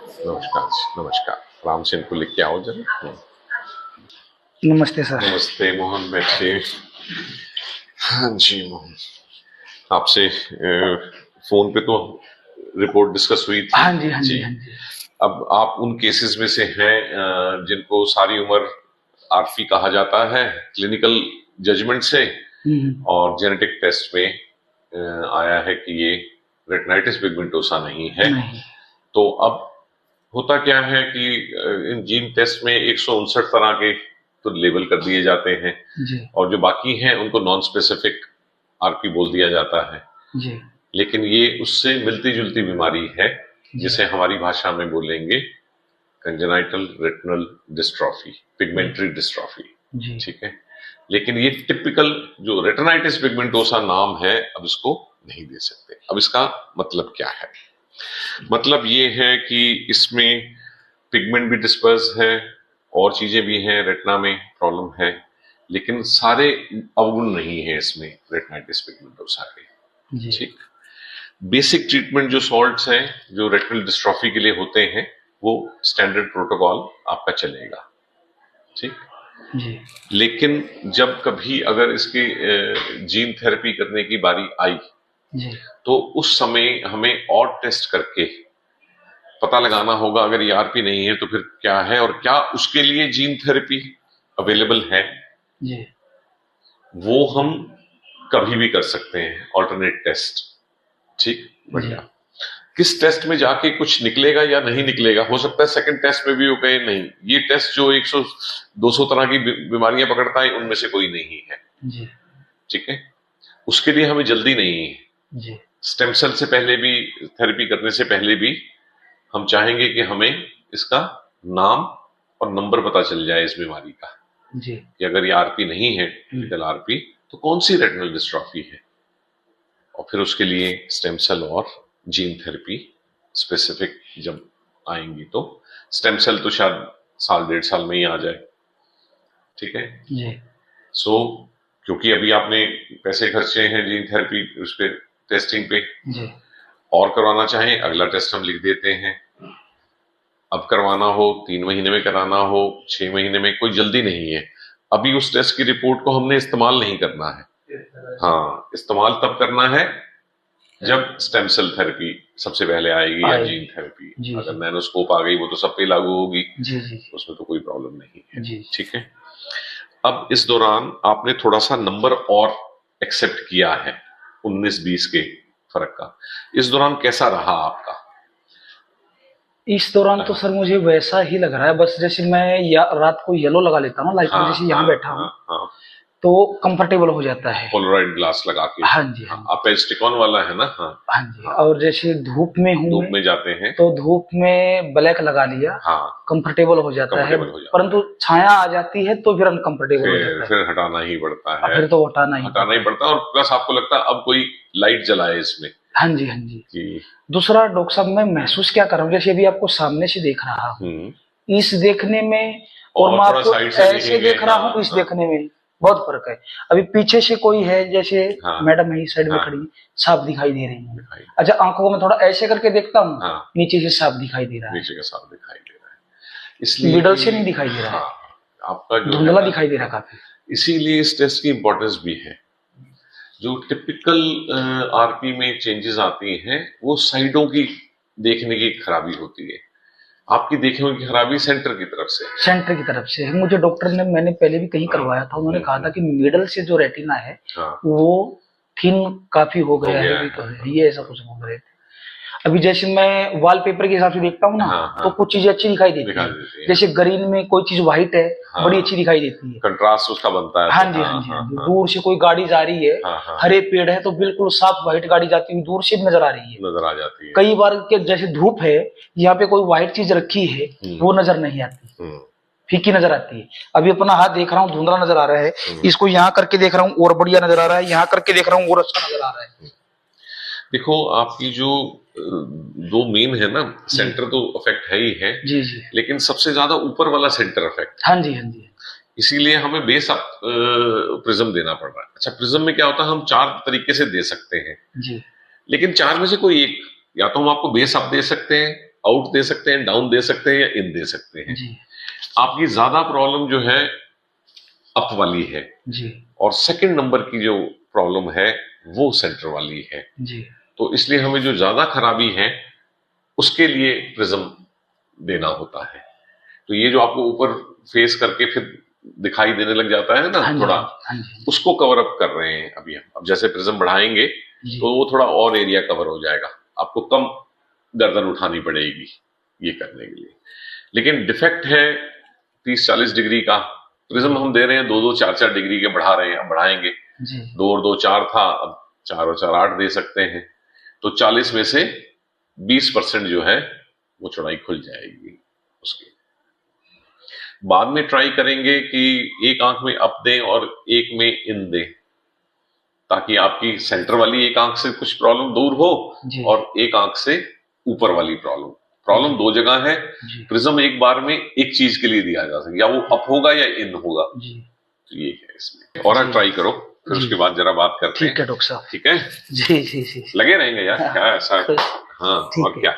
नमस्कार जी, नमस्कार। राम सिंह को लिख के आओ जरा। नमस्ते सर। नमस्ते मोहन, बैठिए। हाँ जी मोहन, आपसे फोन पे तो रिपोर्ट डिस्कस हुई थी हाँ जी, हाँ जी, जी। हाँ जी। अब आप उन केसेस में से हैं जिनको सारी उम्र आरपी कहा जाता है क्लिनिकल जजमेंट से, और जेनेटिक टेस्ट में आया है कि ये रेटिनाइटिस पिगमेंटोसा नहीं है। नहीं। तो अब होता क्या है कि इन जीन टेस्ट में 159 तरह के तो लेबल कर दिए जाते हैं जी और जो बाकी हैं उनको नॉन स्पेसिफिक आरपी बोल दिया जाता है। जी लेकिन ये उससे मिलती जुलती बीमारी है जी जिसे हमारी भाषा में बोलेंगे कंजेनाइटल रेटिनल डिस्ट्रॉफी, पिगमेंटरी डिस्ट्रॉफी। जी ठीक है, लेकिन ये टिपिकल जो रेटिनाइटिस पिगमेंटोसा नाम है, अब इसको नहीं दे सकते। अब इसका मतलब क्या है? मतलब ये है कि इसमें पिगमेंट भी डिस्पर्स है और चीजें भी हैं, रेटिना में प्रॉब्लम है, लेकिन सारे अवगुण नहीं है इसमें रेटिनाइटिस पिगमेंटोसा के। जी ठीक, बेसिक ट्रीटमेंट जो सॉल्ट्स हैं जो रेटिनल डिस्ट्रॉफी के लिए होते हैं वो स्टैंडर्ड प्रोटोकॉल आपका चलेगा। ठीक, जी लेकिन जब कभी अगर इसकी जीन थेरेपी करने की बारी आई जी तो उस समय हमें और टेस्ट करके पता लगाना होगा अगर ईआरपी नहीं है तो फिर क्या है और क्या उसके लिए जीन थेरेपी अवेलेबल है। जी वो हम कभी भी कर सकते हैं, ऑल्टरनेट टेस्ट। ठीक, जी बढ़िया। किस टेस्ट में जाके कुछ निकलेगा या नहीं निकलेगा, हो सकता है सेकंड टेस्ट में भी वो कहे नहीं, ये टेस्ट जो 100-200 तरह की बीमारियां पकड़ता है उनमें से कोई नहीं है। जी ठीक है, उसके लिए हमें जल्दी नहीं है। जी स्टेम सेल से पहले भी, थेरेपी करने से पहले भी हम चाहेंगे कि हमें इसका नाम और नंबर पता चल जाए इस बीमारी का, जी कि अगर ये आरपी नहीं है, टिपिकल आरपी, तो कौन सी रेटिनल डिस्ट्रॉफी है, और फिर उसके लिए स्टेम सेल और जीन थेरेपी स्पेसिफिक जब आएंगी तो स्टेम सेल तो शायद 1-1.5 साल में ही आ जाए। ठीक है, जी सो क्योंकि अभी आपने पैसे खर्चे हैं जीन थेरेपी उस पे, टेस्टिंग पे, जी और करवाना चाहें अगला टेस्ट हम लिख देते हैं। अब करवाना हो 3 महीने में कराना हो 6 महीने में, कोई जल्दी नहीं है। अभी उस टेस्ट की रिपोर्ट को हमने इस्तेमाल नहीं करना है। हाँ, इस्तेमाल तब करना है जब स्टेम सेल थेरेपी सबसे पहले आएगी या जीन थेरेपी। जी अगर नैनोस्कोप आ गई वो तो सब पे लागू होगी, जी जी उसमें तो कोई प्रॉब्लम नहीं है। जी ठीक है, अब इस दौरान आपने थोड़ा सा नंबर और एक्सेप्ट किया है 19-20 के फर्क का। इस दौरान कैसा रहा आपका? इस दौरान तो सर मुझे वैसा ही लग रहा है, बस जैसे मैं रात को येलो लगा लेता हूँ, लाइट में, जैसे यहाँ बैठा हूँ हाँ, तो कंफर्टेबल हो जाता है। पोलराइड ग्लास लगा के। हाँ जी, हाँ जी, आप स्टिकॉन वाला है ना? हाँ हाँ जी। और जैसे धूप में हूँ, धूप में जाते हैं तो धूप में ब्लैक लगा लिया, हाँ, कंफर्टेबल हो जाता है। परंतु छाया आ जाती है तो फिर अनकंफर्टेबल हो जाता है, फिर हटाना ही पड़ता है। फिर तो हटाना ही पड़ता है, और प्लस आपको लगता है अब कोई लाइट जलाए इसमें। हाँ जी, हाँ जी। कि दूसरा डॉक्टर साहब, मैं महसूस क्या कर रहा हूँ, जैसे अभी आपको सामने से देख रहा हूँ, इस देखने में और मैं आपको ऐसे देख रहा हूँ, इस देखने में बहुत फर्क है। अभी पीछे से कोई है, जैसे मैडम है साइड में खड़ी, साफ दिखाई दे रही है। अच्छा, आंखों को मैं थोड़ा ऐसे करके देखता हूँ, नीचे से साफ दिखाई दे रहा है, नीचे का साफ दिखाई दे रहा है, इसलिए मिडल से नहीं दिखाई दे रहा है, आपका जो धुंधला दिखाई दे रहा है काफी। इसीलिए इस टेस्ट की इंपॉर्टेंस भी है। जो टिपिकल आरपी में चेंजेस आती हैं वो साइडों की देखने की खराबी होती है, आपकी देखने की खराबी सेंटर की तरफ से है। मुझे डॉक्टर ने, मैंने पहले भी कहीं करवाया था, उन्होंने कहा था कि मिडल से जो रेटिना है वो थिन काफी हो गया है, तो है ये, ऐसा कुछ बोल रहे थे। अभी जैसे मैं वॉलपेपर के हिसाब से देखता हूँ ना, तो कुछ चीजें अच्छी दिखाई देती है, जैसे ग्रीन में कोई चीज व्हाइट है, बड़ी अच्छी दिखाई देती है, कंट्रास्ट उसका बनता है। हाँ जी, हाँ जी। दूर से कोई गाड़ी जा रही है, हरे पेड़ है, तो बिल्कुल साफ व्हाइट गाड़ी जाती हुई दूर से नजर आ रही है, नजर आ जाती है। कई बार के जैसे धूप है, यहाँ पे कोई व्हाइट चीज रखी है, वो नजर नहीं आती, फीकी नजर आती है। अभी अपना हाथ देख रहा हूँ, धुंधला नजर आ रहा है, इसको यहाँ करके देख रहा हूँ और बढ़िया नजर आ रहा है, यहाँ करके देख रहा हूँ और अच्छा नजर आ रहा है। देखो, आपकी जो दो मेन है ना, सेंटर तो अफेक्ट है ही है जी जी, लेकिन सबसे ज्यादा ऊपर वाला सेंटर अफेक्ट। हाँ जी, हाँ जी। इसीलिए हमें बेस अप प्रिज्म देना पड़ रहा है। अच्छा, प्रिज्म में क्या होता है, हम 4 तरीके से दे सकते हैं जी, लेकिन 4 में से कोई एक, या तो हम आपको बेस अप दे सकते हैं, आउट दे सकते हैं, डाउन दे सकते हैं या इन दे सकते हैं जी। आपकी ज्यादा प्रॉब्लम जो है अप वाली है जी। और सेकंड नंबर की जो प्रॉब्लम है वो सेंटर वाली है जी। तो इसलिए हमें जो ज्यादा खराबी है उसके लिए प्रिज्म देना होता है। तो ये जो आपको ऊपर फेस करके फिर दिखाई देने लग जाता है ना थोड़ा, उसको कवर अप कर रहे हैं अभी हम। अब जैसे प्रिज्म बढ़ाएंगे तो वो थोड़ा और एरिया कवर हो जाएगा, आपको कम गर्दन उठानी पड़ेगी ये करने के लिए। लेकिन डिफेक्ट है 30-40 डिग्री का, प्रिज्म हम दे रहे हैं 2-2, 4-4 डिग्री के बढ़ा रहे हैं, अब बढ़ाएंगे 2 और 2 4 था, अब 4 और 4 8 दे सकते हैं, तो 40 में से 20% जो है वो चौड़ाई खुल जाएगी उसकी। बाद में ट्राई करेंगे कि एक आंख में अप दें और एक में इन दें, ताकि आपकी सेंटर वाली एक आंख से कुछ प्रॉब्लम दूर हो और एक आंख से ऊपर वाली प्रॉब्लम 2 जगह है। प्रिज्म एक बार में एक चीज के लिए दिया जा सकता है, या वो अप होगा या इन होगा। तो ये है इसमें, और ट्राई करो फिर उसके बाद जरा बात करते हैं। ठीक है डॉक्टर साहब, ठीक है जी जी जी, लगे रहेंगे यार क्या ऐसा। हाँ और क्या।